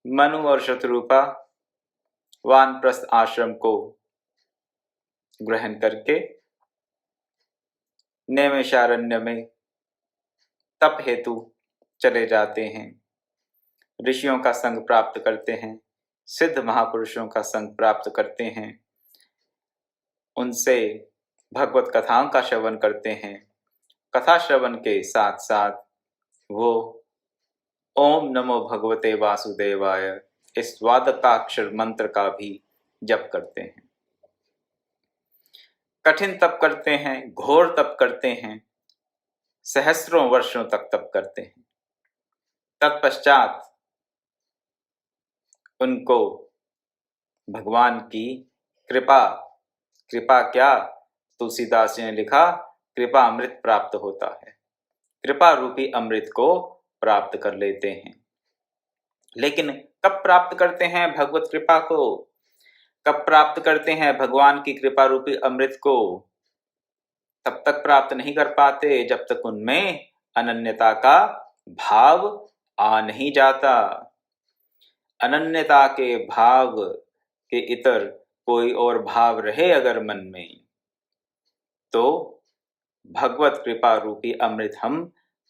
मनु और शत्रुपा वानप्रस्थ आश्रम को ग्रहण करके नैमिषारण्य में तप हेतु चले जाते हैं। ऋषियों का संग प्राप्त करते हैं, सिद्ध महापुरुषों का संग प्राप्त करते हैं, उनसे भगवत कथाओं का श्रवण करते हैं। कथा श्रवण के साथ साथ वो ओम नमो भगवते वासुदेवाय इस द्वादशाक्षर मंत्र का भी जप करते हैं। कठिन तप करते हैं, घोर तप करते हैं, सहस्रों वर्षों तक तप करते हैं। तत्पश्चात उनको भगवान की कृपा क्या, तुलसीदास जी ने लिखा, कृपा अमृत प्राप्त होता है। कृपा रूपी अमृत को प्राप्त कर लेते हैं। लेकिन कब प्राप्त करते हैं भगवत कृपा को? कब प्राप्त करते हैं भगवान की कृपा रूपी अमृत को? तब तक प्राप्त नहीं कर पाते जब तक उनमें अनन्यता का भाव आ नहीं जाता। अनन्यता के भाव के इतर कोई और भाव रहे अगर मन में, तो भगवत कृपा रूपी अमृत हम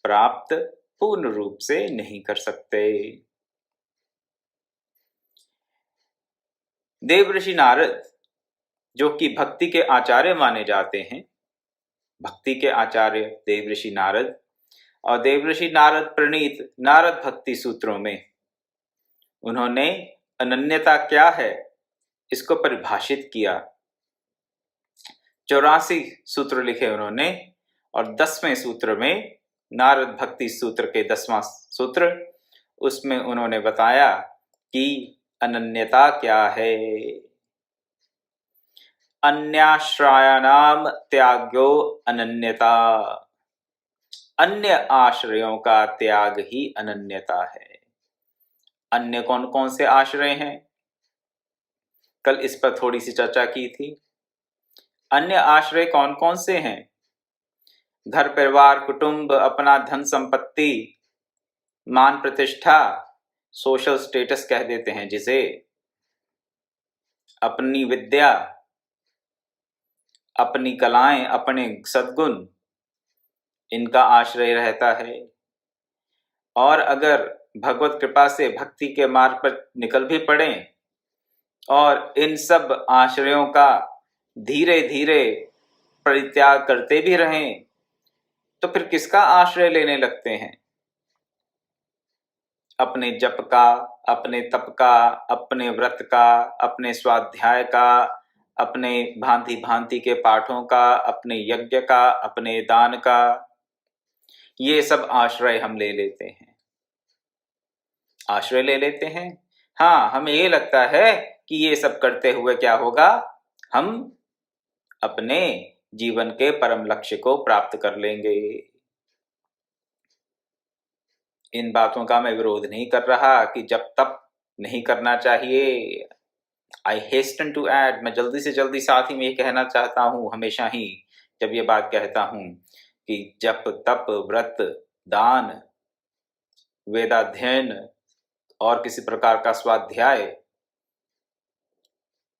प्राप्त पूर्ण रूप से नहीं कर सकते। देवऋषि नारद, जो कि भक्ति के आचार्य माने जाते हैं, भक्ति के आचार्य देवऋषि नारद, और देवऋषि नारद प्रणीत नारद भक्ति सूत्रों में उन्होंने अनन्यता क्या है इसको परिभाषित किया। 84 सूत्र लिखे उन्होंने, और 10वें सूत्र में, नारद भक्ति सूत्र के 10वां सूत्र, उसमें उन्होंने बताया कि अनन्यता क्या है। अन्याश्रयाणाम त्याग्यो अनन्यता, अन्य आश्रयों का त्याग ही अनन्यता है। अन्य कौन कौन से आश्रय हैं? कल इस पर थोड़ी सी चर्चा की थी। अन्य आश्रय कौन कौन से हैं? घर परिवार, कुटुंब, अपना धन संपत्ति, मान प्रतिष्ठा, सोशल स्टेटस कह देते हैं जिसे, अपनी विद्या, अपनी कलाएं, अपने सद्गुण, इनका आश्रय रहता है। और अगर भगवत कृपा से भक्ति के मार्ग पर निकल भी पड़े और इन सब आश्रयों का धीरे धीरे परित्याग करते भी रहें, तो फिर किसका आश्रय लेने लगते हैं? अपने जप का, अपने तप का, अपने व्रत का, अपने स्वाध्याय का, अपने भांति भांति के पाठों का, अपने यज्ञ का, अपने दान का, ये सब आश्रय हम ले लेते हैं। आश्रय ले लेते हैं। हाँ, हमें ये लगता है कि ये सब करते हुए क्या होगा, हम अपने जीवन के परम लक्ष्य को प्राप्त कर लेंगे। इन बातों का मैं विरोध नहीं कर रहा कि जब तप नहीं करना चाहिए। आई हेस्टन टू ऐड, मैं जल्दी से जल्दी साथ ही में ये कहना चाहता हूँ, हमेशा ही जब ये बात कहता हूँ कि जप, तप, व्रत, दान, वेदाध्ययन और किसी प्रकार का स्वाध्याय,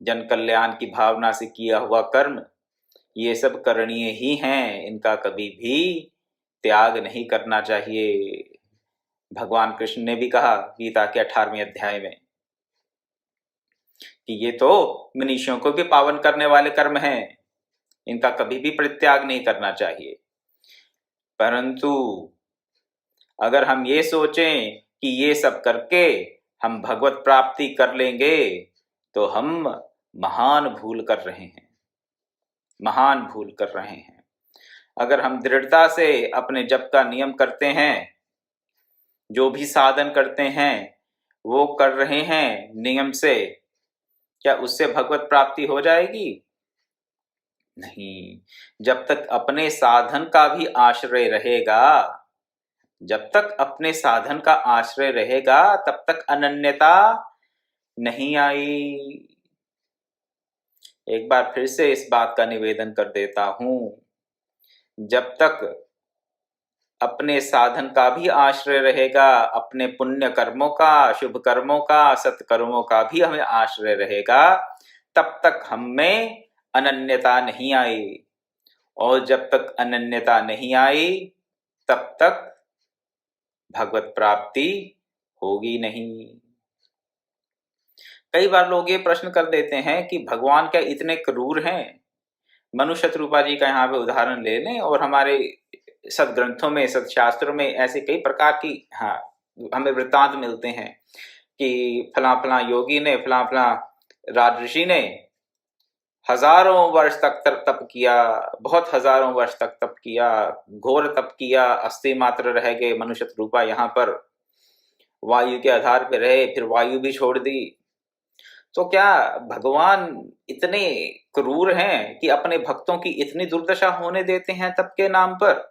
जन कल्याण की भावना से किया हुआ कर्म, ये सब करणीय ही हैं। इनका कभी भी त्याग नहीं करना चाहिए। भगवान कृष्ण ने भी कहा गीता के 18वें अध्याय में कि ये तो मनुष्यों को भी पावन करने वाले कर्म हैं, इनका कभी भी परित्याग नहीं करना चाहिए। परंतु अगर हम ये सोचें कि ये सब करके हम भगवत प्राप्ति कर लेंगे, तो हम महान भूल कर रहे हैं, महान भूल कर रहे हैं। अगर हम दृढ़ता से अपने जप का नियम करते हैं, जो भी साधन करते हैं वो कर रहे हैं नियम से, क्या उससे भगवत प्राप्ति हो जाएगी? नहीं। जब तक अपने साधन का भी आश्रय रहेगा, जब तक अपने साधन का आश्रय रहेगा, तब तक अनन्यता नहीं आई। एक बार फिर से इस बात का निवेदन कर देता हूं, जब तक अपने साधन का भी आश्रय रहेगा, अपने पुण्य कर्मों का, शुभ कर्मों का, सत्कर्मों का भी हमें आश्रय रहेगा, तब तक हम में अनन्यता नहीं आई। और जब तक अनन्यता नहीं आई तब तक भगवत प्राप्ति होगी नहीं। कई बार लोग ये प्रश्न कर देते हैं कि भगवान क्या इतने क्रूर हैं? मनु शतरूपा जी का यहाँ पे उदाहरण ले लें, और हमारे सदग्रंथों में, सदशास्त्रों में ऐसे कई प्रकार की हमें वृत्तांत मिलते हैं कि फला फला योगी ने, फला फला राजऋषि ने हजारों वर्ष तक तप किया, बहुत हजारों वर्ष तक तप किया, घोर तप किया, अस्थि मात्र रह गए। मनुष्य रूपा यहाँ पर वायु के आधार पर रहे, फिर वायु भी छोड़ दी। तो क्या भगवान इतने क्रूर हैं कि अपने भक्तों की इतनी दुर्दशा होने देते हैं तप के नाम पर?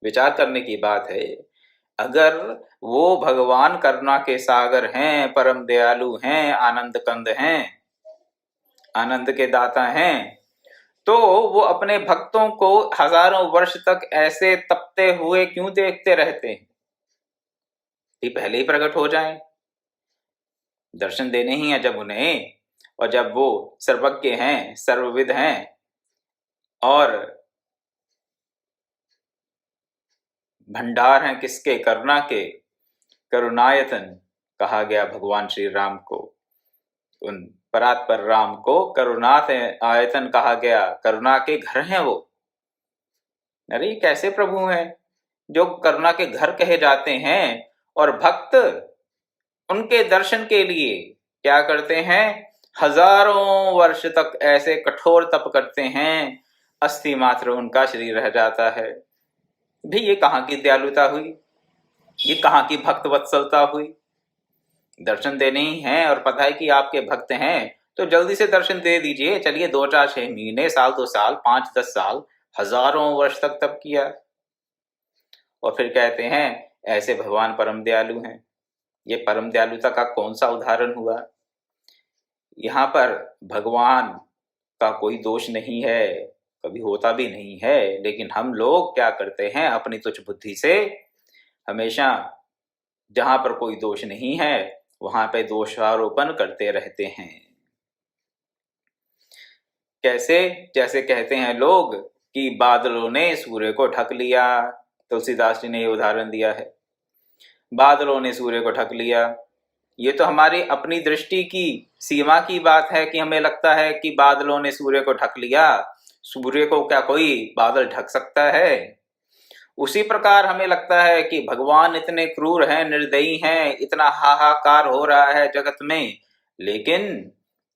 विचार करने की बात है। अगर वो भगवान करुणा के सागर हैं, परम दयालु हैं, आनंद कंद हैं, आनंद के दाता हैं, तो वो अपने भक्तों को हजारों वर्ष तक ऐसे तपते हुए क्यों देखते रहते हैं? कि पहले ही प्रकट हो जाएं। दर्शन देने ही है जब उन्हें, और जब वो सर्वज्ञ हैं, सर्वविद हैं, और भंडार हैं किसके? करुणा के। करुणायतन कहा गया भगवान श्री राम को, उन परात्पर राम को करुणात आयतन कहा गया, करुणा के घर हैं वो। अरे कैसे प्रभु हैं जो करुणा के घर कहे जाते हैं, और भक्त उनके दर्शन के लिए क्या करते हैं? हजारों वर्ष तक ऐसे कठोर तप करते हैं, अस्थि मात्र उनका शरीर रह जाता है। भाई ये कहाँ की दयालुता हुई? ये कहाँ की भक्त वत्सलता हुई? दर्शन देने ही हैं और पता है कि आपके भक्त हैं, तो जल्दी से दर्शन दे दीजिए। चलिए 2 4 6 महीने, साल 2 साल, 5 10 साल, हजारों वर्ष तक तप किया, और फिर कहते हैं ऐसे भगवान परम दयालु हैं। ये परम दयालुता का कौन सा उदाहरण हुआ? यहाँ पर भगवान का कोई दोष नहीं है, कभी होता भी नहीं है, लेकिन हम लोग क्या करते हैं? अपनी तुच्छ बुद्धि से हमेशा जहां पर कोई दोष नहीं है वहां पे दोषारोपण करते रहते हैं। कैसे? जैसे कहते हैं लोग कि बादलों ने सूर्य को ढक लिया। तुलसीदास जी ने ये उदाहरण दिया है, बादलों ने सूर्य को ढक लिया। ये तो हमारी अपनी दृष्टि की सीमा की बात है कि हमें लगता है कि बादलों ने सूर्य को ढक लिया। सूर्य को क्या कोई बादल ढक सकता है? उसी प्रकार हमें लगता है कि भगवान इतने क्रूर हैं, निर्दयी हैं, इतना हाहाकार हो रहा है जगत में, लेकिन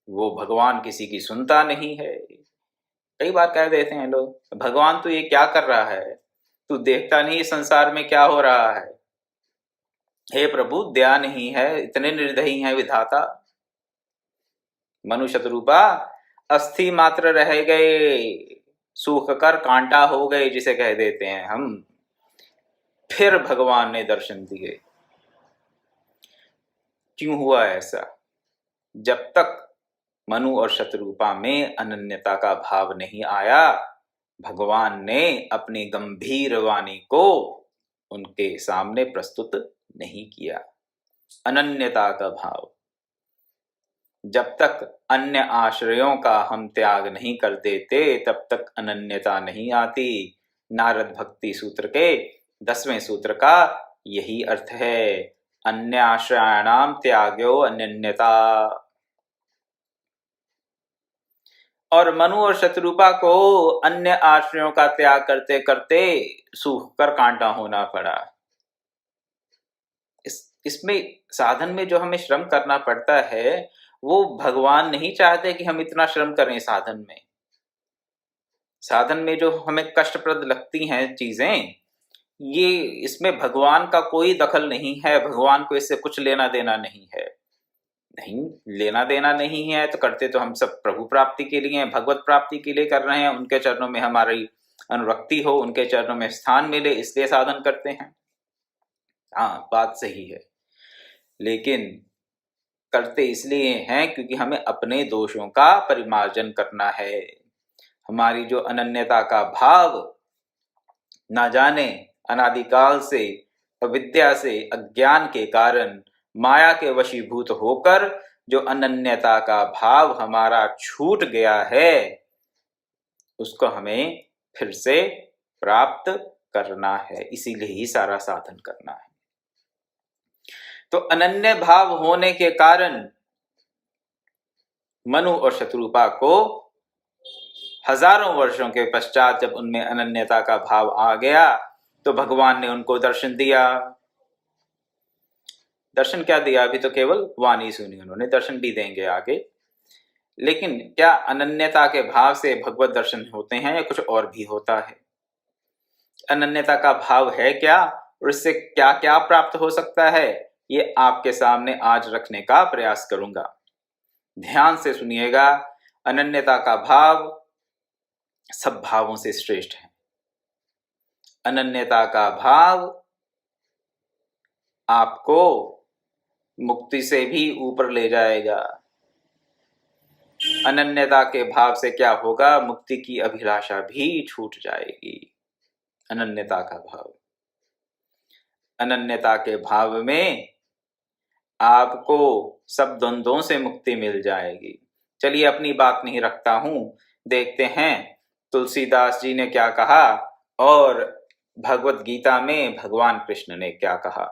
वो भगवान किसी की सुनता नहीं है। कई बार कह देते हैं लोग, भगवान तू ये क्या कर रहा है? तू देखता नहीं संसार में क्या हो रहा है? हे प्रभु दया नहीं है, इतने निर्दयी हैं विधाता। मनु शतरूपा अस्थि मात्र रह गए, सूख कर कांटा हो गए जिसे कह देते हैं हम। फिर भगवान ने दर्शन दिए। क्यों हुआ ऐसा? जब तक मनु और शतरूपा में अनन्यता का भाव नहीं आया, भगवान ने अपनी गंभीर वाणी को उनके सामने प्रस्तुत नहीं किया। अनन्यता का भाव। जब तक अन्य आश्रयों का हम त्याग नहीं कर देते तब तक अनन्यता नहीं आती। नारद भक्ति सूत्र के 10वें सूत्र का यही अर्थ है, अन्य आश्रयाणाम त्याग्यो अन्यन्यता। और मनु और शतरूपा को अन्य आश्रयों का त्याग करते करते सूख कर कांटा होना पड़ा। इसमें साधन में जो हमें श्रम करना पड़ता है वो भगवान नहीं चाहते कि हम इतना श्रम करें। साधन में जो हमें कष्टप्रद लगती हैं चीजें, ये इसमें भगवान का कोई दखल नहीं है। भगवान को इससे कुछ लेना देना नहीं है। नहीं लेना देना नहीं है तो करते तो हम सब प्रभु प्राप्ति के लिए, भगवत प्राप्ति के लिए कर रहे हैं। उनके चरणों में हमारी अनुरक्ति हो, उनके चरणों में स्थान मिले, इसलिए साधन करते हैं। हाँ, बात सही है, लेकिन करते इसलिए हैं क्योंकि हमें अपने दोषों का परिमार्जन करना है। हमारी जो अनन्यता का भाव ना जाने अनादिकाल से अविद्या से अज्ञान के कारण माया के वशीभूत होकर जो अनन्यता का भाव हमारा छूट गया है, उसको हमें फिर से प्राप्त करना है। इसीलिए ही सारा साधन करना है। तो अनन्य भाव होने के कारण मनु और शत्रुपा को हजारों वर्षों के पश्चात जब उनमें अनन्यता का भाव आ गया तो भगवान ने उनको दर्शन दिया। दर्शन क्या दिया? अभी तो केवल वाणी सुनी उन्होंने, दर्शन भी देंगे आगे। लेकिन क्या अनन्यता के भाव से भगवत दर्शन होते हैं या कुछ और भी होता है? अनन्यता का भाव है क्या और इससे क्या क्या प्राप्त हो सकता है, ये आपके सामने आज रखने का प्रयास करूंगा। ध्यान से सुनिएगा। अनन्यता का भाव सब भावों से श्रेष्ठ है। अनन्यता का भाव आपको मुक्ति से भी ऊपर ले जाएगा। अनन्यता के भाव से क्या होगा? मुक्ति की अभिलाषा भी छूट जाएगी। अनन्यता का भाव, अनन्यता के भाव में आपको सब द्वंद्वों से मुक्ति मिल जाएगी। चलिए अपनी बात नहीं रखता हूं, देखते हैं तुलसीदास जी ने क्या कहा और भगवत गीता में भगवान कृष्ण ने क्या कहा।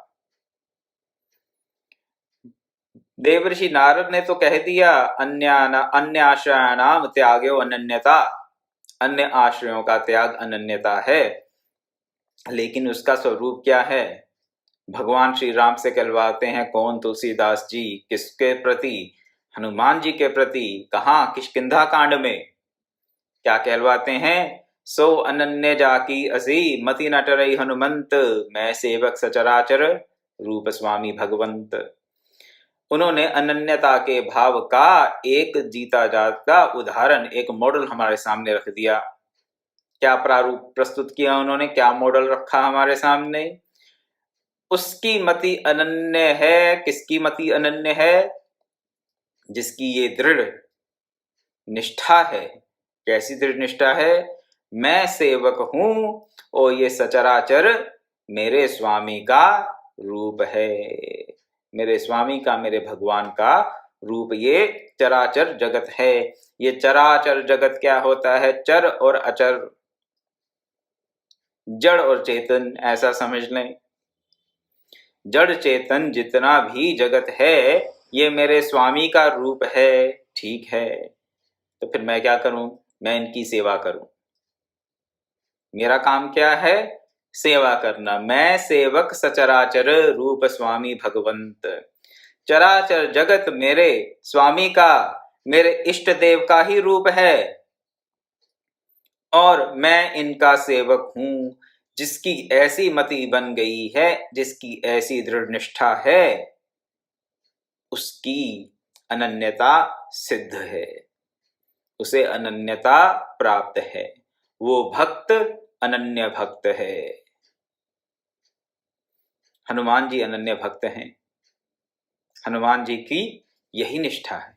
देवर्षि नारद ने तो कह दिया अन्य आश्रयाणाम त्यागो अनन्यता, अन्य आश्रयों का त्याग अनन्यता है। लेकिन उसका स्वरूप क्या है? भगवान श्री राम से कहलवाते हैं कौन? तुलसीदास जी। किसके प्रति? हनुमान जी के प्रति। कहाँ? किष्किंधा कांड में क्या कहलवाते हैं? सो अनन्य जाकी असी मति न टरई हनुमंत, मैं सेवक सचराचर रूप स्वामी भगवंत। उन्होंने अनन्यता के भाव का एक जीता जागता उदाहरण, एक मॉडल हमारे सामने रख दिया। क्या प्रारूप प्रस्तुत किया उन्होंने? क्या मॉडल रखा हमारे सामने? उसकी मति अनन्य है। किसकी मति अनन्य है? जिसकी ये दृढ़ निष्ठा है। कैसी दृढ़ निष्ठा है? मैं सेवक हूं और ये सचराचर मेरे स्वामी का रूप है। मेरे स्वामी का, मेरे भगवान का रूप ये चराचर जगत है। ये चराचर जगत क्या होता है? चर और अचर, जड़ और चेतन, ऐसा समझ लें। जड़ चेतन जितना भी जगत है ये मेरे स्वामी का रूप है। ठीक है, तो फिर मैं क्या करूं? मैं इनकी सेवा करूं। मेरा काम क्या है? सेवा करना। मैं सेवक सचराचर रूप स्वामी भगवंत। चराचर जगत मेरे स्वामी का, मेरे इष्ट देव का ही रूप है और मैं इनका सेवक हूं। जिसकी ऐसी मति बन गई है, जिसकी ऐसी दृढ़ निष्ठा है, उसकी अनन्यता सिद्ध है, उसे अनन्यता प्राप्त है। वो भक्त अनन्य भक्त है। हनुमान जी अनन्य भक्त हैं। हनुमान जी की यही निष्ठा है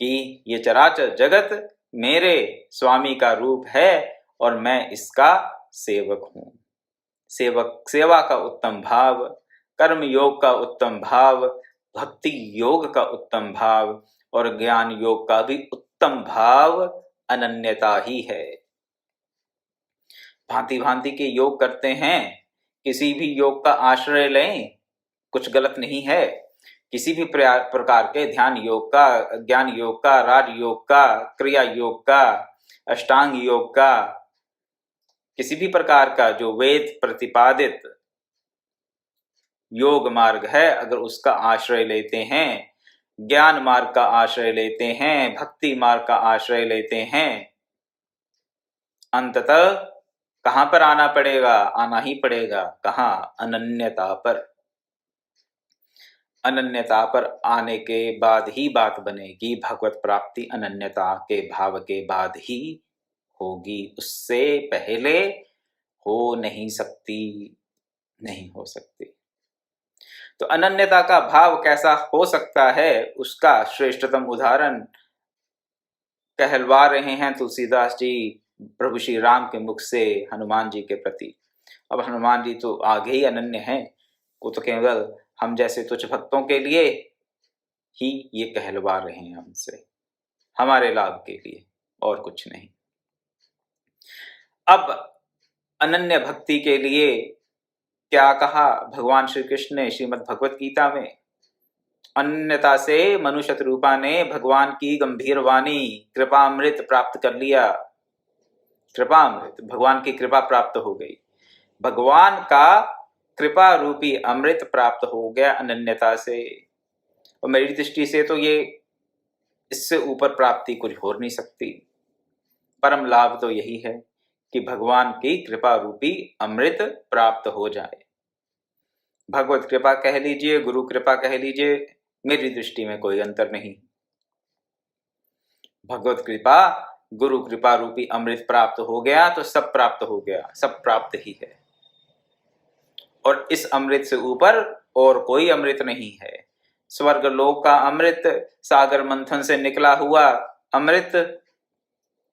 कि ये चराचर जगत मेरे स्वामी का रूप है और मैं इसका सेवक हूं। सेवा का उत्तम भाव, कर्म योग का उत्तम भाव, भक्ति योग का उत्तम भाव और ज्ञान योग का भी उत्तम भाव अनन्यता ही है। भांति भांति के योग करते हैं, किसी भी योग का आश्रय लें, कुछ गलत नहीं है। किसी भी प्रकार के ध्यान योग का, ज्ञान योग का, राज योग का, क्रिया योग का, अष्टांग योग का, किसी भी प्रकार का जो वेद प्रतिपादित योग मार्ग है, अगर उसका आश्रय लेते हैं, ज्ञान मार्ग का आश्रय लेते हैं, भक्ति मार्ग का आश्रय लेते हैं, अंततः कहां पर आना पड़ेगा? आना ही पड़ेगा। कहां? अनन्यता पर। अनन्यता पर आने के बाद ही बात बनेगी। भगवत प्राप्ति अनन्यता के भाव के बाद ही होगी, उससे पहले हो नहीं सकती, नहीं हो सकती। तो अनन्यता का भाव कैसा हो सकता है, उसका श्रेष्ठतम उदाहरण कहलवा रहे हैं तुलसीदास जी प्रभु श्री राम के मुख से हनुमान जी के प्रति। अब हनुमान जी तो आगे ही अनन्य हैं, वो तो केवल हम जैसे तुच्छ भक्तों के लिए ही ये कहलवा रहे हैं, हमसे हमारे लाभ के लिए और कुछ नहीं। अब अनन्य भक्ति के लिए क्या कहा भगवान श्री कृष्ण ने श्रीमद् भगवत गीता में? अनन्यता से मनुष्य रूपा ने भगवान की गंभीर वाणी कृपामृत प्राप्त कर लिया। कृपामृत, भगवान की कृपा प्राप्त हो गई, भगवान का कृपा रूपी अमृत प्राप्त हो गया अनन्यता से। और मेरी दृष्टि से तो ये इससे ऊपर प्राप्ति कुछ हो नहीं सकती। परम लाभ तो यही है कि भगवान की कृपा रूपी अमृत प्राप्त हो जाए। भगवत कृपा कह लीजिए, गुरु कृपा कह लीजिए, मेरी दृष्टि में कोई अंतर नहीं। भगवत कृपा, गुरु कृपा रूपी अमृत प्राप्त हो गया तो सब प्राप्त हो गया, सब प्राप्त ही है। और इस अमृत से ऊपर और कोई अमृत नहीं है। स्वर्ग लोक का अमृत, सागर मंथन से निकला हुआ अमृत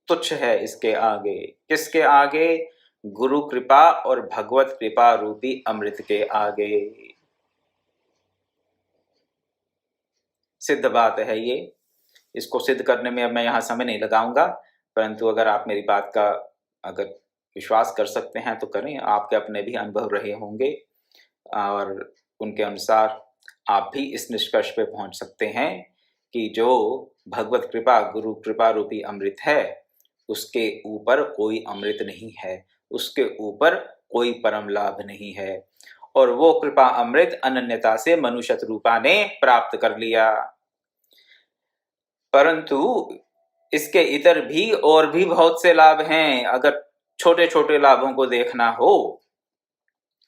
तुच्छ है इसके आगे। किसके आगे? गुरु कृपा और भगवत कृपा रूपी अमृत के आगे। सिद्ध बात है ये। इसको सिद्ध करने में अब मैं यहाँ समय नहीं लगाऊंगा, परंतु अगर आप मेरी बात का अगर विश्वास कर सकते हैं तो करें। आपके अपने भी अनुभव रहे होंगे और उनके अनुसार आप भी इस निष्कर्ष पे पहुंच सकते हैं कि जो भगवत कृपा, गुरु कृपा रूपी अमृत है, उसके ऊपर कोई अमृत नहीं है, उसके ऊपर कोई परम लाभ नहीं है। और वो कृपा अमृत अनन्यता से मनुष्य रूपा ने प्राप्त कर लिया। परंतु इसके इतर भी और भी बहुत से लाभ हैं। अगर छोटे छोटे लाभों को देखना हो,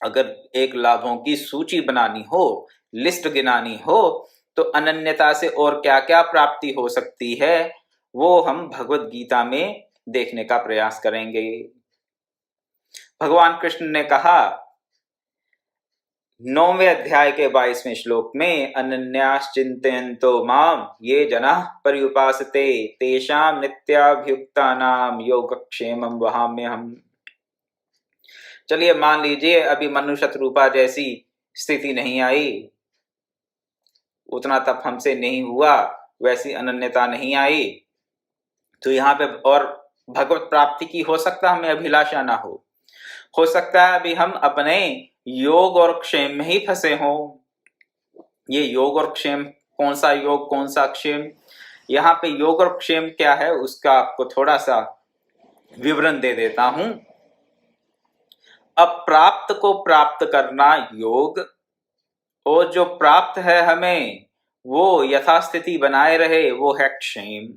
अगर एक लाभों की सूची बनानी हो, लिस्ट गिनानी हो, तो अनन्यता से और क्या क्या प्राप्ति हो सकती है, वो हम भगवत गीता में देखने का प्रयास करेंगे। भगवान कृष्ण ने कहा 9वें अध्याय के 22वें श्लोक में, अनन्याश्चिन्तयन्तो माम ये जनाः पर्युपासते तेषां नित्याभियुक्तानां योगक्षेमं वहाम्यहम्। चलिए मान लीजिए अभी मनुष्य रूपा जैसी स्थिति नहीं आई, उतना तप हमसे नहीं हुआ, वैसी अनन्यता नहीं आई, तो यहाँ पे और भगवत प्राप्ति की हो सकता हमें अभिलाषा ना हो सकता है अभी हम अपने योग और क्षेम में ही फंसे हों। ये योग और क्षेम, कौन सा योग कौन सा क्षेम? यहाँ पे योग और क्षेम क्या है उसका आपको थोड़ा सा विवरण दे देता हूं। अब प्राप्त को प्राप्त करना योग, और जो प्राप्त है हमें वो यथास्थिति बनाए रहे, वो है क्षेम।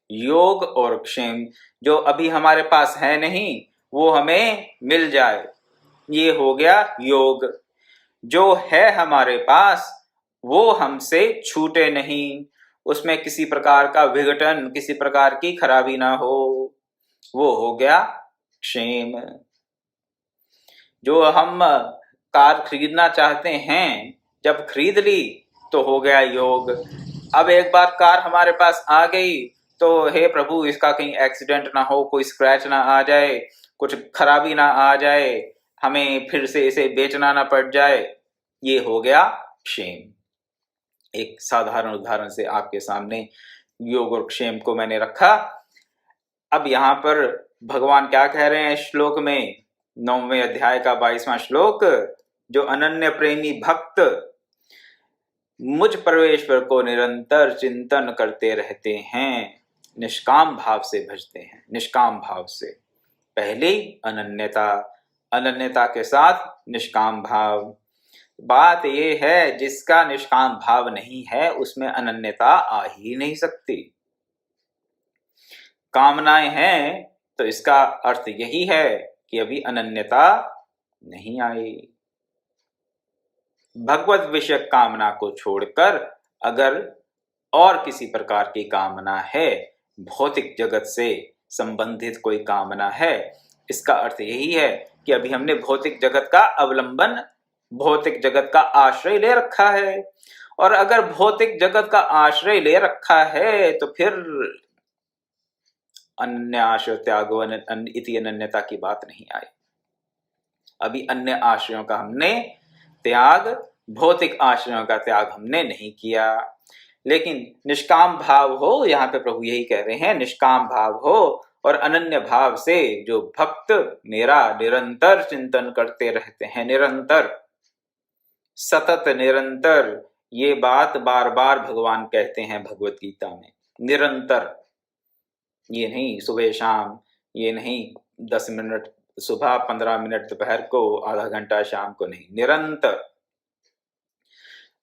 योग और क्षेम, जो अभी हमारे पास है नहीं वो हमें मिल जाए, ये हो गया योग। जो है हमारे पास वो हमसे छूटे नहीं, उसमें किसी प्रकार का विघटन, किसी प्रकार की खराबी ना हो, वो हो गया क्षेम। जो हम कार खरीदना चाहते हैं, जब खरीद ली तो हो गया योग। अब एक बार कार हमारे पास आ गई तो हे प्रभु इसका कहीं एक्सीडेंट ना हो, कोई स्क्रैच ना आ जाए, कुछ खराबी ना आ जाए, हमें फिर से इसे बेचना ना पड़ जाए, ये हो गया क्षेम। एक साधारण उदाहरण से आपके सामने योग और क्षेम को मैंने रखा। अब यहाँ पर भगवान क्या कह रहे हैं श्लोक में, 9वें अध्याय का 22वां श्लोक, जो अनन्य प्रेमी भक्त मुझ परमेश्वर को निरंतर चिंतन करते रहते हैं, निष्काम भाव से भजते हैं, निष्काम भाव से। पहले अनन्यता, अनन्यता के साथ निष्काम भाव। बात ये है जिसका निष्काम भाव नहीं है उसमें अनन्यता आ ही नहीं सकती। कामनाएं हैं तो इसका अर्थ यही है कि अभी अनन्यता नहीं आई। भगवत विषय कामना को छोड़कर अगर और किसी प्रकार की कामना है, भौतिक जगत से संबंधित कोई कामना है, इसका अर्थ यही है कि अभी हमने भौतिक जगत का अवलंबन, भौतिक जगत का आश्रय ले रखा है। और अगर भौतिक जगत का आश्रय ले रखा है तो फिर अन्य आश्रय त्यागो इति अनन्यता की बात नहीं आई। अभी अन्य आश्रयों का हमने त्याग, भौतिक आश्रयों का त्याग हमने नहीं किया। लेकिन निष्काम भाव हो, यहाँ पे प्रभु यही कह रहे हैं, निष्काम भाव हो और अनन्य भाव से जो भक्त मेरा निरंतर चिंतन करते रहते हैं, निरंतर, सतत, निरंतर, ये बात बार बार भगवान कहते हैं भगवत गीता में, निरंतर। ये नहीं सुबह शाम, ये नहीं 10 मिनट सुबह, 15 मिनट दोपहर को, आधा घंटा शाम को, नहीं, निरंतर।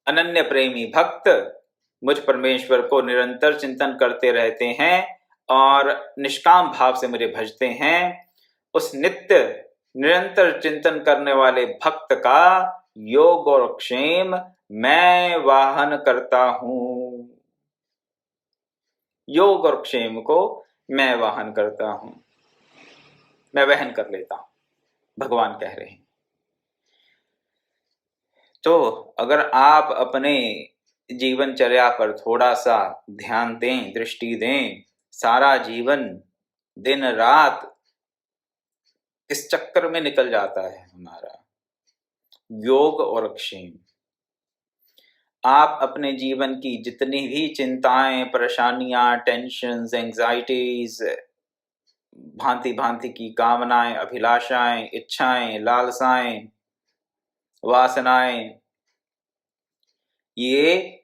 अनन्य प्रेमी भक्त मुझ परमेश्वर को निरंतर चिंतन करते रहते हैं और निष्काम भाव से मुझे भजते हैं। उस नित्य निरंतर चिंतन करने वाले भक्त का योग और क्षेम मैं वाहन करता हूं। योग और क्षेम को मैं वाहन करता हूं, मैं वहन कर लेता हूं, भगवान कह रहे हैं। तो अगर आप अपने जीवनचर्या पर थोड़ा सा ध्यान दें, दृष्टि दें, सारा जीवन दिन रात इस चक्कर में निकल जाता है हमारा, योग और क्षेम। आप अपने जीवन की जितनी भी चिंताएं, परेशानियां, टेंशन्स, एंजाइटीज, भांति भांति की कामनाएं, अभिलाषाएं, इच्छाएं, लालसाएं, वासनाएं, ये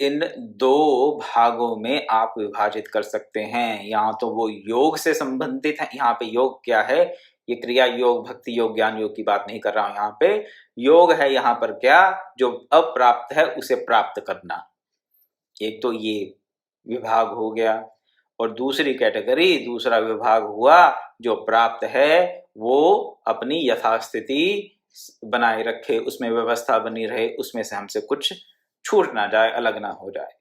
इन 2 भागों में आप विभाजित कर सकते हैं। यहाँ तो वो योग से संबंधित है। यहाँ पे योग क्या है, ये क्रिया योग, भक्ति योग, ज्ञान योग की बात नहीं कर रहा हूं। यहाँ पे योग है, यहाँ पर क्या, जो अप्राप्त है उसे प्राप्त करना। एक तो ये विभाग हो गया, और दूसरी कैटेगरी, दूसरा विभाग हुआ जो प्राप्त है वो अपनी यथास्थिति बनाए रखे, उसमें व्यवस्था बनी रहे, उसमें से हमसे कुछ छूट ना जाए, अलग ना हो जाए।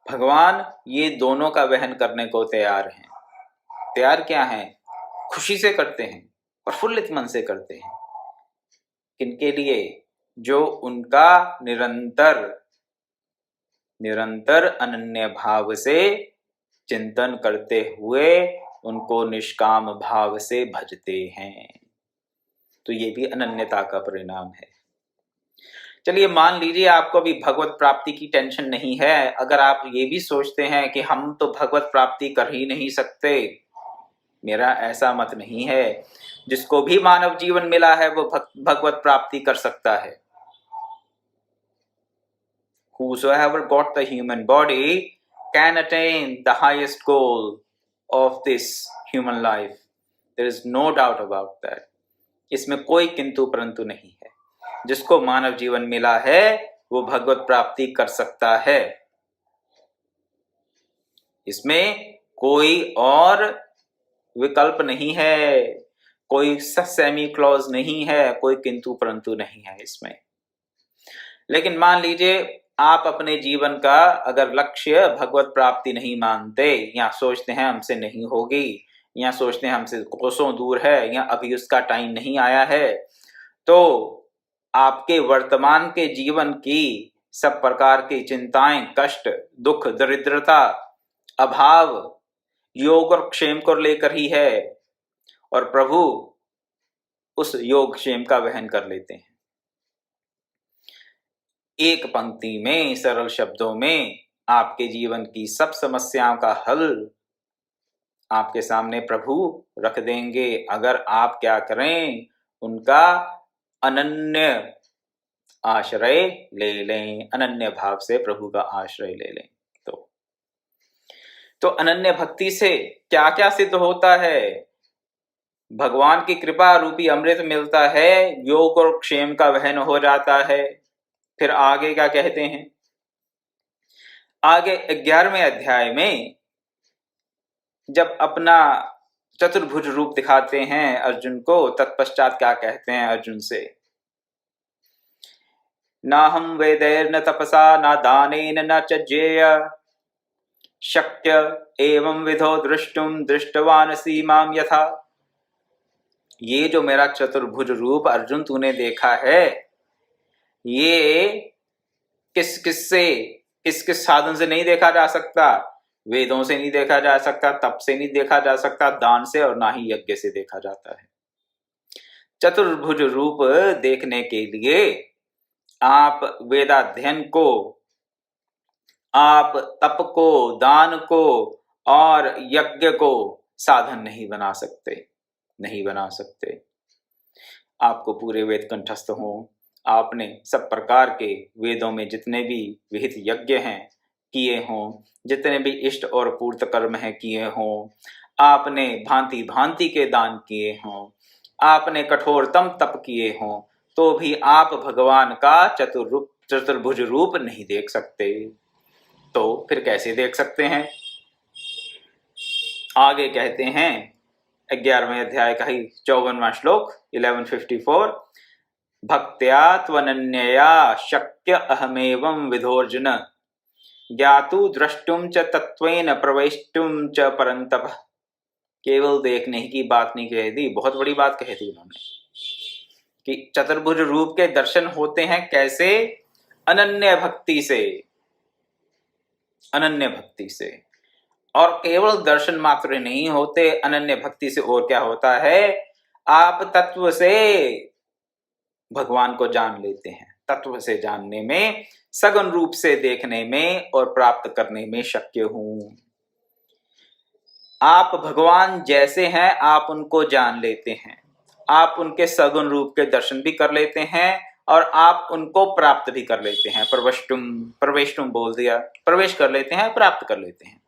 भगवान ये दोनों का वहन करने को तैयार हैं। तैयार क्या हैं? खुशी से करते हैं, प्रफुल्लित मन से करते हैं। किनके लिए? जो उनका निरंतर निरंतर अनन्य भाव से चिंतन करते हुए उनको निष्काम भाव से भजते हैं। तो ये भी अनन्यता का परिणाम है। चलिए मान लीजिए आपको भी भगवत प्राप्ति की टेंशन नहीं है। अगर आप ये भी सोचते हैं कि हम तो भगवत प्राप्ति कर ही नहीं सकते, मेरा ऐसा मत नहीं है। जिसको भी मानव जीवन मिला है वो भगवत प्राप्ति कर सकता है। Whosoever got the human body can attain the highest goal of this human life. There is no doubt about that. इसमें कोई किंतु परंतु नहीं है। जिसको मानव जीवन मिला है वो भगवत प्राप्ति कर सकता है। इसमें कोई और विकल्प नहीं है, कोई सेमी क्लॉज नहीं है, कोई किंतु परंतु नहीं है इसमें। लेकिन मान लीजिए आप अपने जीवन का अगर लक्ष्य भगवत प्राप्ति नहीं मानते, या सोचते हैं हमसे नहीं होगी, या सोचते हैं हमसे कोसों दूर है, या अभी उसका टाइम नहीं आया है, तो आपके वर्तमान के जीवन की सब प्रकार की चिंताएं, कष्ट, दुख, दरिद्रता, अभाव योग और क्षेम को लेकर ही है, और प्रभु उस योग क्षेम का वहन कर लेते हैं। एक पंक्ति में, सरल शब्दों में आपके जीवन की सब समस्याओं का हल आपके सामने प्रभु रख देंगे, अगर आप क्या करें, उनका अनन्य आश्रय ले लें, अनन्य भाव से प्रभु का आश्रय ले लें। तो अनन्य भक्ति से क्या क्या सिद्ध होता है? भगवान की कृपा रूपी अमृत मिलता है, योग और क्षेम का वहन हो जाता है। फिर आगे क्या कहते हैं? आगे 11वें अध्याय में जब अपना चतुर्भुज रूप दिखाते हैं अर्जुन को, तत्पश्चात क्या कहते हैं अर्जुन से? ना हम वेदैर्न तपसा ना दानेन न च ज्ञेय शक्य एवं विधो दृष्टुम दृष्टवान सीमाम यथा। ये जो मेरा चतुर्भुज रूप अर्जुन तूने देखा है, ये किस किस साधन से नहीं देखा जा सकता। वेदों से नहीं देखा जा सकता, तप से नहीं देखा जा सकता, दान से और ना ही यज्ञ से देखा जाता है। चतुर्भुज रूप देखने के लिए आप वेदाध्ययन को, आप तप को, दान को और यज्ञ को साधन नहीं बना सकते, नहीं बना सकते। आपको पूरे वेद कंठस्थ हों, आपने सब प्रकार के वेदों में जितने भी विहित यज्ञ हैं किए हों, जितने भी इष्ट और पूर्त कर्म हैं किए हों, आपने भांति भांति के दान किए हों, आपने कठोरतम तप किए हों, तो भी आप भगवान का चतुर्भुज रूप नहीं देख सकते। तो फिर कैसे देख सकते हैं? आगे कहते हैं 11वें अध्याय का ही 54वां श्लोक 1154, भक्त्या त्वनन्यया शक्य अहमेवं विधोर्जुन ज्ञातु द्रष्टुम च तत्वेन प्रवेष्टुम च परंतप। केवल देखने की बात नहीं कह दी, बहुत बड़ी बात कह दी उन्होंने कि चतुर्भुज रूप के दर्शन होते हैं कैसे? अनन्य भक्ति से, अनन्य भक्ति से। और केवल दर्शन मात्र नहीं होते, अनन्य भक्ति से और क्या होता है? आप तत्व से भगवान को जान लेते हैं। तत्व से जानने में, सगुण रूप से देखने में और प्राप्त करने में शक्य हूं। आप भगवान जैसे हैं आप उनको जान लेते हैं, आप उनके सगुण रूप के दर्शन भी कर लेते हैं और आप उनको प्राप्त भी कर लेते हैं। प्रवेष्टुम बोल दिया, प्रवेश कर लेते हैं, प्राप्त कर लेते हैं।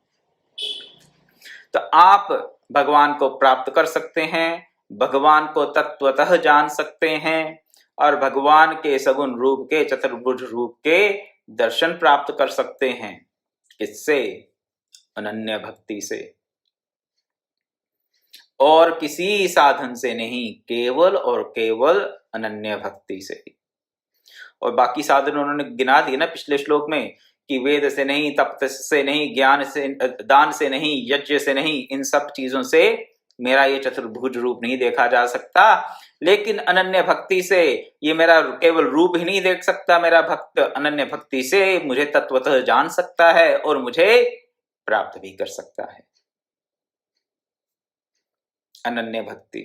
तो आप भगवान को प्राप्त कर सकते हैं, भगवान को तत्वतः जान सकते हैं और भगवान के सगुण रूप के, चतुर्भुज रूप के दर्शन प्राप्त कर सकते हैं। किससे? अनन्य भक्ति से, और किसी साधन से नहीं, केवल और केवल अनन्य भक्ति से। और बाकी साधन उन्होंने गिना दिए ना पिछले श्लोक में कि वेद से नहीं, तप से नहीं, ज्ञान से, दान से नहीं, यज्ञ से नहीं, इन सब चीजों से मेरा ये चतुर्भुज रूप नहीं देखा जा सकता। लेकिन अनन्य भक्ति से ये मेरा केवल रूप ही नहीं देख सकता, मेरा भक्त अनन्य भक्ति से मुझे तत्वतः जान सकता है और मुझे प्राप्त भी कर सकता है। अनन्य भक्ति।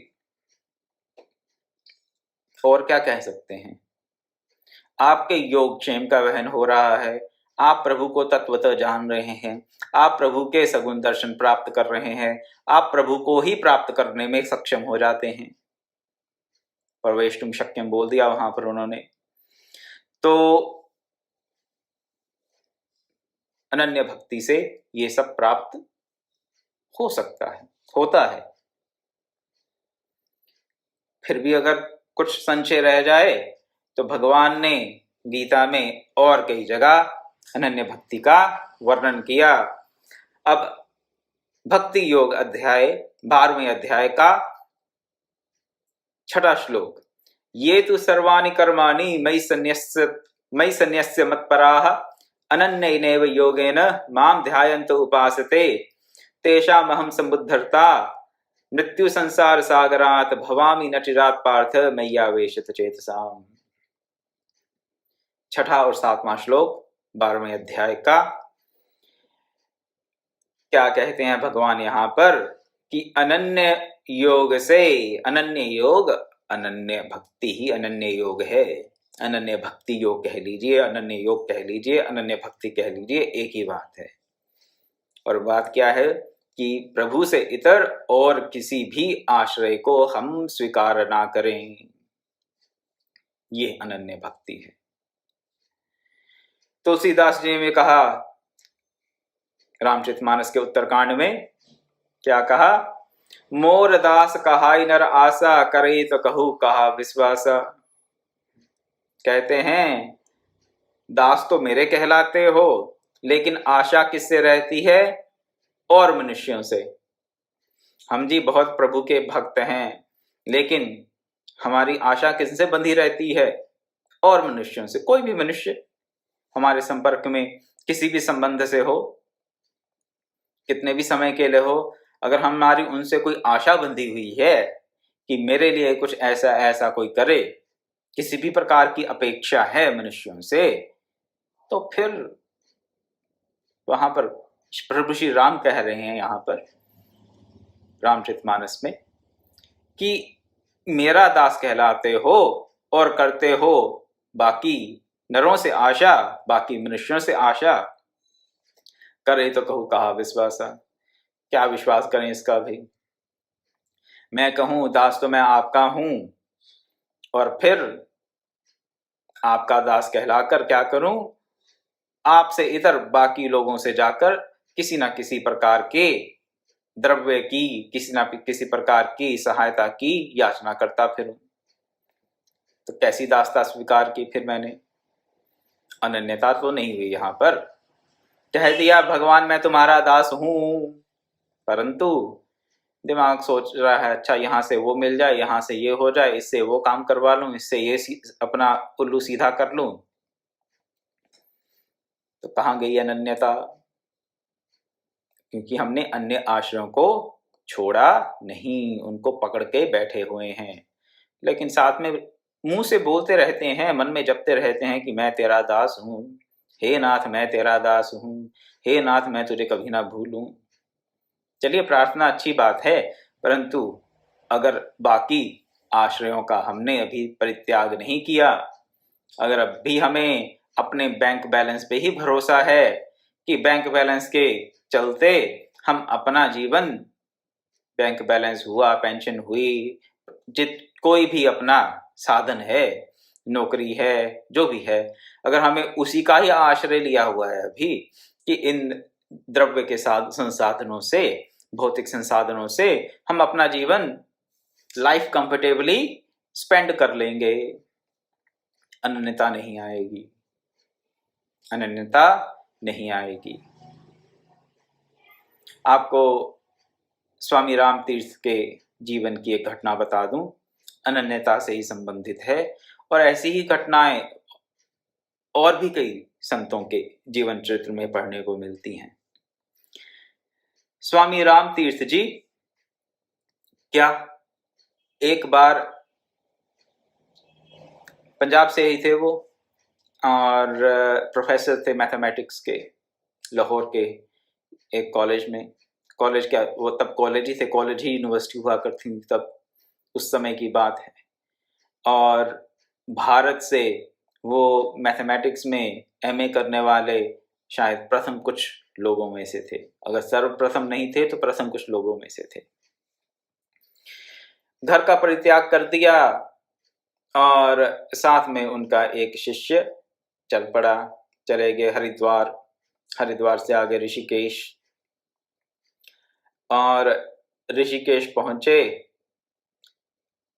और क्या कह सकते हैं? आपके योगक्षेम का वहन हो रहा है, आप प्रभु को तत्वतः जान रहे हैं, आप प्रभु के सगुण दर्शन प्राप्त कर रहे हैं, आप प्रभु को ही प्राप्त करने में सक्षम हो जाते हैं। प्रवेष्टुम शक्यम बोल दिया वहां पर उन्होंने। तो अनन्य भक्ति से ये सब प्राप्त हो सकता है, होता है। फिर भी अगर कुछ संशय रह जाए तो भगवान ने गीता में और कई जगह अनन्य भक्ति का वर्णन किया। अब भक्ति योग अध्याय 12वें अध्याय का 6वां श्लोक, ये तो सर्वाणि कर्माणि मयि संन्यस्य मत्पराः अनन्येनैव योगेन मां ध्यायन्त उपासते तेषामहं सम्बुद्धर्ता मृत्यु संसार सागरात भवामि न चिरात् पार्थ मय्यावेशित चेतसाम्। 6वां और 7वां श्लोक 12वें अध्याय का। क्या कहते हैं भगवान यहां पर कि अनन्य योग से, अनन्य योग, अनन्य भक्ति ही अनन्य योग है। अनन्य भक्ति योग कह लीजिए, अनन्य योग कह लीजिए, अनन्य भक्ति कह लीजिए, एक ही बात है। और बात क्या है कि प्रभु से इतर और किसी भी आश्रय को हम स्वीकार ना करें, ये अनन्य भक्ति है। तुलसीदास जी ने कहा रामचरितमानस के उत्तरकांड में, क्या कहा? मोर दास कहाई नर आशा करे तो कहू कहा विश्वासा। कहते हैं दास तो मेरे कहलाते हो, लेकिन आशा किससे रहती है? और मनुष्यों से। हम जी बहुत प्रभु के भक्त हैं, लेकिन हमारी आशा किससे बंधी रहती है? और मनुष्यों से। कोई भी मनुष्य हमारे संपर्क में किसी भी संबंध से हो, कितने भी समय के लिए हो, अगर हमारी उनसे कोई आशा बंधी हुई है कि मेरे लिए कुछ ऐसा ऐसा कोई करे, किसी भी प्रकार की अपेक्षा है मनुष्यों से, तो फिर वहां पर प्रभु श्री राम कह रहे हैं यहाँ पर रामचरितमानस में कि मेरा दास कहलाते हो और करते हो बाकी नरों से आशा, बाकी मनुष्यों से आशा। करे तो कहूँ कहा विश्वासा, क्या विश्वास करें इसका भी। मैं कहूँ दास तो मैं आपका हूं, और फिर आपका दास कहलाकर क्या करूं, आपसे इतर बाकी लोगों से जाकर किसी ना किसी प्रकार के द्रव्य की, किसी ना किसी प्रकार की सहायता की याचना करता फिरूं। तो कैसी दासता स्वीकार की फिर मैंने? अनन्यता तो नहीं हुई। यहां पर कह दिया भगवान मैं तुम्हारा दास हूं, परंतु दिमाग सोच रहा है अच्छा यहाँ से वो मिल जाए, यहाँ से ये हो जाए, इससे वो काम करवा लूं, इससे ये अपना उल्लू सीधा कर लूं। तो कहाँ गई अनन्यता? क्योंकि हमने अन्य आश्रयों को छोड़ा नहीं, उनको पकड़ के बैठे हुए हैं, लेकिन साथ में मुंह से बोलते रहते हैं, मन में जपते रहते हैं कि मैं तेरा दास हूं, हे नाथ मैं तेरा दास हूं, हे नाथ मैं तुझे कभी ना भूलूं। चलिए प्रार्थना अच्छी बात है, परंतु अगर बाकी आश्रयों का हमने अभी परित्याग नहीं किया, अगर अब भी हमें अपने बैंक बैलेंस पे ही भरोसा है कि बैंक बैलेंस के चलते हम अपना जीवन, बैंक बैलेंस हुआ, पेंशन हुई, कोई भी अपना साधन है, नौकरी है, जो भी है, अगर हमें उसी का ही आश्रय लिया हुआ है अभी कि इन द्रव्य के संसाधनों से, भौतिक संसाधनों से हम अपना जीवन लाइफ कंफर्टेबली स्पेंड कर लेंगे, अनन्यता नहीं आएगी, अनन्यता नहीं आएगी। आपको स्वामी राम तीर्थ के जीवन की एक घटना बता दूं, अनन्यता से ही संबंधित है, और ऐसी ही घटनाएं और भी कई संतों के जीवन चरित्र में पढ़ने को मिलती हैं। स्वामी राम तीर्थ जी क्या एक बार पंजाब से ही थे वो, और प्रोफेसर थे मैथमेटिक्स के लाहौर के एक कॉलेज में। कॉलेज क्या, वो तब कॉलेज ही थे, कॉलेज ही यूनिवर्सिटी हुआ करती थी तब, उस समय की बात है। और भारत से वो मैथमेटिक्स में एमए करने वाले शायद प्रथम कुछ लोगों में से थे, अगर सर्वप्रथम नहीं थे तो प्रथम कुछ लोगों में से थे। घर का परित्याग कर दिया और साथ में उनका एक शिष्य चल पड़ा, चले गए हरिद्वार, हरिद्वार से आगे ऋषिकेश, और ऋषिकेश पहुंचे,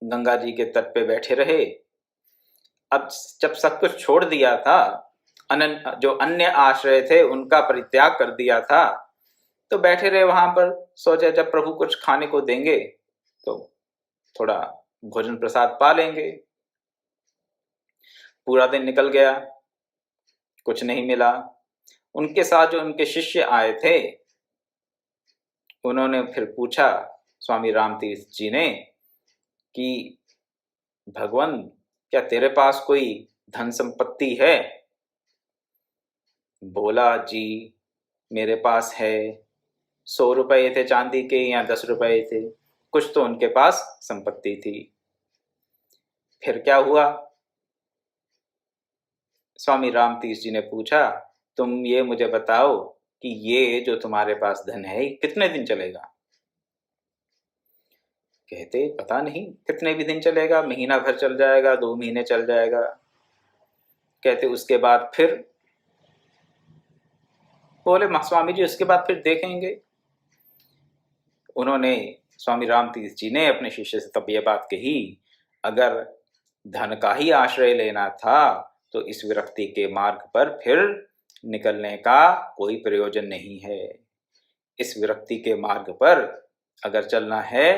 गंगा जी के तट पे बैठे रहे। अब जब सब कुछ छोड़ दिया था, जो अन्य आश्रय थे उनका परित्याग कर दिया था, तो बैठे रहे वहां पर, सोचा जब प्रभु कुछ खाने को देंगे तो थोड़ा भोजन प्रसाद पा लेंगे। पूरा दिन निकल गया, कुछ नहीं मिला। उनके साथ जो उनके शिष्य आए थे, उन्होंने फिर पूछा स्वामी राम तीर्थ जी ने कि भगवान क्या तेरे पास कोई धन संपत्ति है? बोला जी मेरे पास है, 100 रुपए थे चांदी के या 10 रुपए थे, कुछ तो उनके पास संपत्ति थी। फिर क्या हुआ? स्वामी राम तीर्थ जी ने पूछा तुम ये मुझे बताओ कि ये जो तुम्हारे पास धन है ये कितने दिन चलेगा? कहते पता नहीं कितने भी दिन चलेगा, महीना भर चल जाएगा, 2 महीने चल जाएगा। कहते उसके बाद फिर? बोले स्वामी जी उसके बाद फिर देखेंगे। उन्होंने, स्वामी राम तीर्थ जी ने अपने शिष्य से तब ये बात कही, अगर धन का ही आश्रय लेना था तो इस विरक्ति के मार्ग पर फिर निकलने का कोई प्रयोजन नहीं है। इस विरक्ति के मार्ग पर अगर चलना है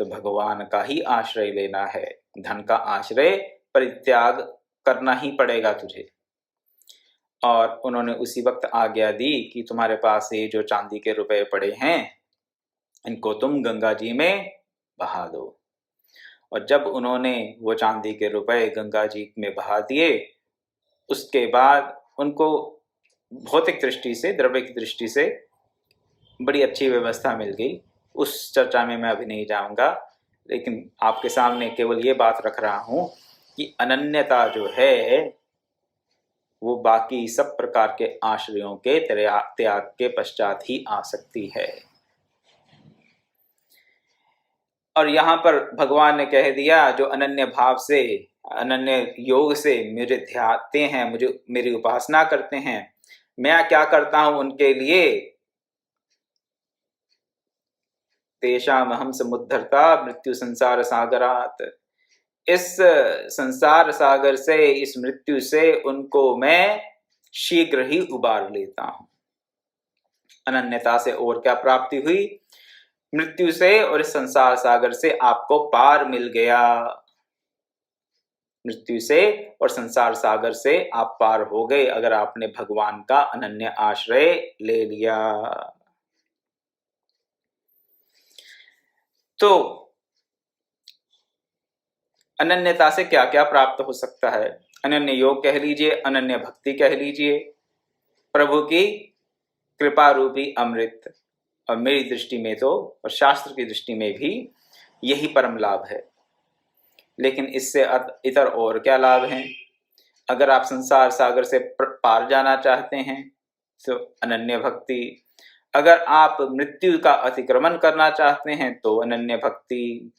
तो भगवान का ही आश्रय लेना है, धन का आश्रय परित्याग करना ही पड़ेगा तुझे। और उन्होंने उसी वक्त आज्ञा दी कि तुम्हारे पास ये जो चांदी के रुपए पड़े हैं इनको तुम गंगा जी में बहा दो। और जब उन्होंने वो चांदी के रुपए गंगा जी में बहा दिए, उसके बाद उनको भौतिक दृष्टि से, द्रव्य की दृष्टि से बड़ी अच्छी व्यवस्था मिल गई। उस चर्चा में मैं अभी नहीं जाऊंगा, लेकिन आपके सामने केवल ये बात रख रहा हूं कि अनन्यता जो है वो बाकी सब प्रकार के आश्रयों के त्याग के पश्चात ही आ सकती है। और यहाँ पर भगवान ने कह दिया, जो अनन्य भाव से, अनन्य योग से मुझे ध्याते हैं, मुझे मेरी उपासना करते हैं, मैं क्या करता हूं उनके लिए, तेषाम अहम समुद्धरता मृत्यु संसार सागरात, इस संसार सागर से, इस मृत्यु से उनको मैं शीघ्र ही उबार लेता हूं। अनन्यता से और क्या प्राप्ति हुई? मृत्यु से और इस संसार सागर से आपको पार मिल गया। मृत्यु से और संसार सागर से आप पार हो गए अगर आपने भगवान का अनन्य आश्रय ले लिया। तो अनन्यता से क्या क्या प्राप्त हो सकता है? अनन्य योग कह लीजिए, अनन्य भक्ति कह लीजिए, प्रभु की कृपा रूपी अमृत, और मेरी दृष्टि में तो, और शास्त्र की दृष्टि में भी यही परम लाभ है। लेकिन इससे इतर और क्या लाभ हैं? अगर आप संसार सागर से पार जाना चाहते हैं तो अनन्य भक्ति, अगर आप मृत्यु का अतिक्रमण करना चाहते हैं तो अनन्य भक्ति,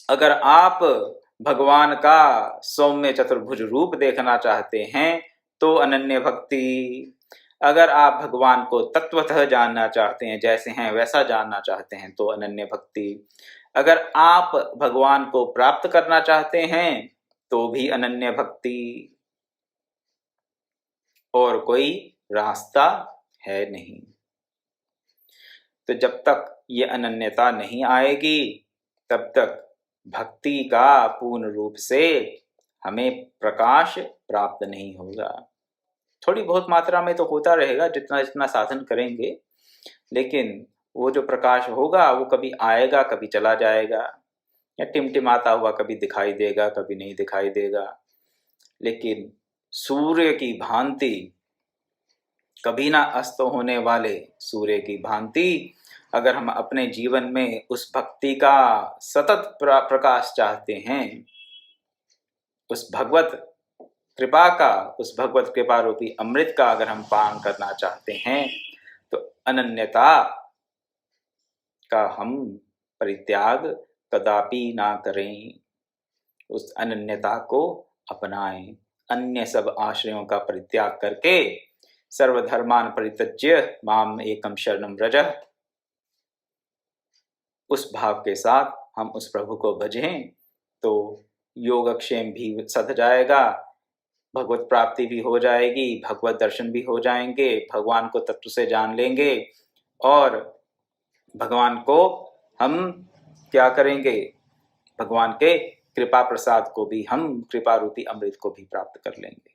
अगर आप भगवान का सौम्य चतुर्भुज रूप देखना चाहते हैं तो अनन्य भक्ति, अगर आप भगवान को तत्वतः जानना चाहते हैं, जैसे हैं वैसा जानना चाहते हैं तो अनन्य भक्ति, अगर आप भगवान को प्राप्त करना चाहते हैं तो भी अनन्य भक्ति, और कोई रास्ता है नहीं। तो जब तक ये अनन्यता नहीं आएगी तब तक भक्ति का पूर्ण रूप से हमें प्रकाश प्राप्त नहीं होगा। थोड़ी बहुत मात्रा में तो होता रहेगा, जितना जितना साधन करेंगे, लेकिन वो जो प्रकाश होगा वो कभी आएगा कभी चला जाएगा, या टिमटिमाता हुआ कभी दिखाई देगा कभी नहीं दिखाई देगा। लेकिन सूर्य की भांति, कभी ना अस्त होने वाले सूर्य की भांति, अगर हम अपने जीवन में उस भक्ति का सतत प्रकाश चाहते हैं, उस भगवत कृपा का, उस भगवत कृपा रूपी अमृत का अगर हम पान करना चाहते हैं तो अनन्यता का हम परित्याग कदापि ना करें, उस अनन्यता को अपनाएं। अन्य सब आश्रयों का परित्याग करके सर्वधर्मान परित्यज्य माम एकम शरणम व्रज, उस भाव के साथ हम उस प्रभु को भजें तो योगक्षेम भी सध जाएगा, भगवत प्राप्ति भी हो जाएगी, भगवत दर्शन भी हो जाएंगे, भगवान को तत्व से जान लेंगे, और भगवान को हम क्या करेंगे? भगवान के कृपा प्रसाद को भी हम, कृपा रूपी अमृत को भी प्राप्त कर लेंगे।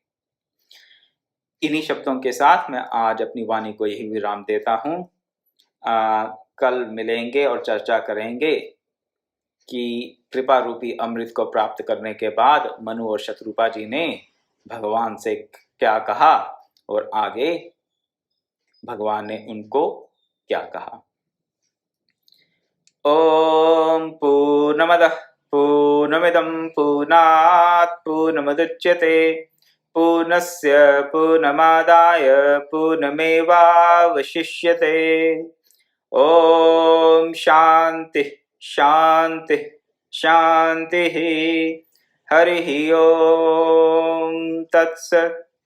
इन्हीं शब्दों के साथ मैं आज अपनी वाणी को यही विराम देता हूँ। कल मिलेंगे और चर्चा करेंगे कि कृपा रूपी अमृत को प्राप्त करने के बाद मनु और शत्रुपा जी ने भगवान से क्या कहा और आगे भगवान ने उनको क्या कहा। ओम पूर्णमदः पूर्णमिदं पूर्णात् पूर्णमुदच्यते पूर्णस्य पूर्णमादाय पूर्णमेवावशिष्यते। ओम शांति शांति शांति। हरि ओम तत्सत्।